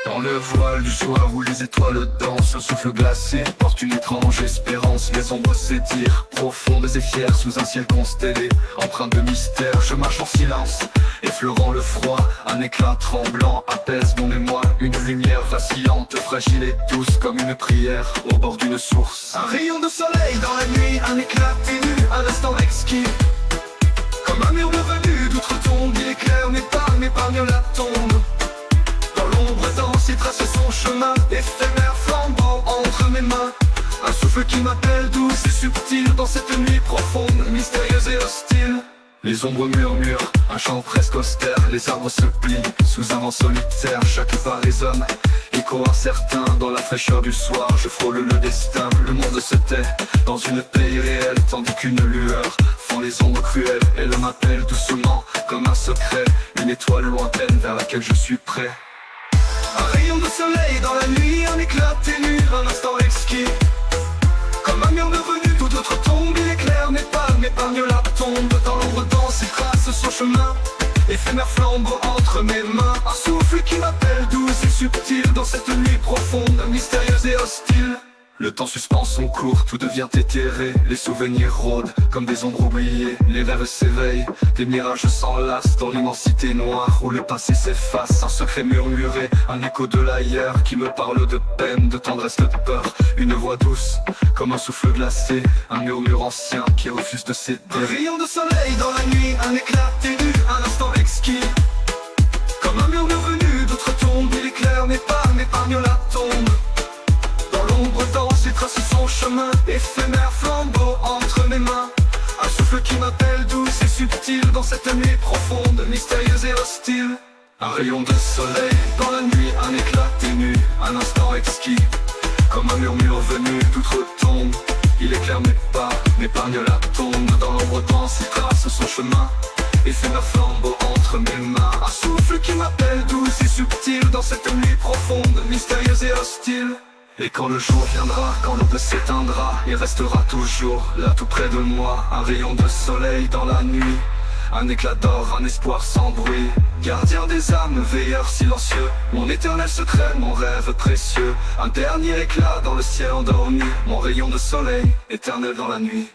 Dans le voile du soir où les étoiles dansent, un souffle glacé porte une étrange espérance. Les ombres s'étirent, profondes et fières sous un ciel constellé, empreint de mystère. Je marche en silence, effleurant le froid. Un éclat tremblant apaise mon émoi. Une lumière vacillante, fragile et douce comme une prière au bord d'une source. Un rayon de soleil dans la nuit, un éclat ténu, un instant exquis. Comme un mur venu d'outre-tombe, il éclaire m'épargne la tombe. Dans l'ombre danse, il trace son chemin, éphémère flambeau entre mes mains. Un souffle qui m'appelle douce et subtil dans cette nuit profonde, mystérieuse et hostile. Les ombres murmurent, un chant presque austère. Les arbres se plient sous un vent solitaire. Chaque pas résonne, écho incertain. Dans la fraîcheur du soir, je frôle le destin. Le monde se tait dans une paix irréelle, tandis qu'une lueur fend les ombres cruelles. Elle m'appelle doucement comme un secret, une étoile lointaine vers laquelle je suis prêt. Un rayon de soleil dans la nuit, un éclat ténu, un instant exquis. Comme un mur venu d'où d'autres tombent, il éclaire m'épargne la tombe. Dans l'ombre danse, il trace son chemin, éphémère flambeau entre mes mains. Un souffle qui m'appelle douce et subtil dans cette nuit profonde, mystérieuse et hostile. Le temps suspend son cours, tout devient éthéré. Les souvenirs rôdent comme des ombres oubliées. Les rêves s'éveillent, des mirages s'enlacent dans l'immensité noire où le passé s'efface. Un secret murmuré, un écho de l'ailleurs qui me parle de peine, de tendresse, de peur. Une voix douce, comme un souffle glacé, un murmure ancien qui refuse de céder. Un rayon de soleil dans la nuit, un éclat ténu, un instant exquis. Comme un murmure venu d'outre-tombe, il éclaire m'épargne la tombe. L'ombre danse et trace son chemin, éphémère flambeau entre mes mains. Un souffle qui m'appelle douce et subtil dans cette nuit profonde, mystérieuse et hostile. Un rayon de soleil dans la nuit, un éclat ténu, un instant exquis. Comme un murmure venu d'outre-tombe, il éclaire mes pas, m'épargne la tombe. Dans l'ombre danse, il trace son chemin, éphémère flambeau entre mes mains. Un souffle qui m'appelle douce et subtil dans cette nuit profonde, mystérieuse et hostile. Et quand le jour viendra, quand l'aube s'éteindra, il restera toujours là tout près de moi. Un rayon de soleil dans la nuit, un éclat d'or, un espoir sans bruit. Gardien des âmes, veilleur silencieux, mon éternel secret, mon rêve précieux. Un dernier éclat dans le ciel endormi, mon rayon de soleil, éternel dans la nuit.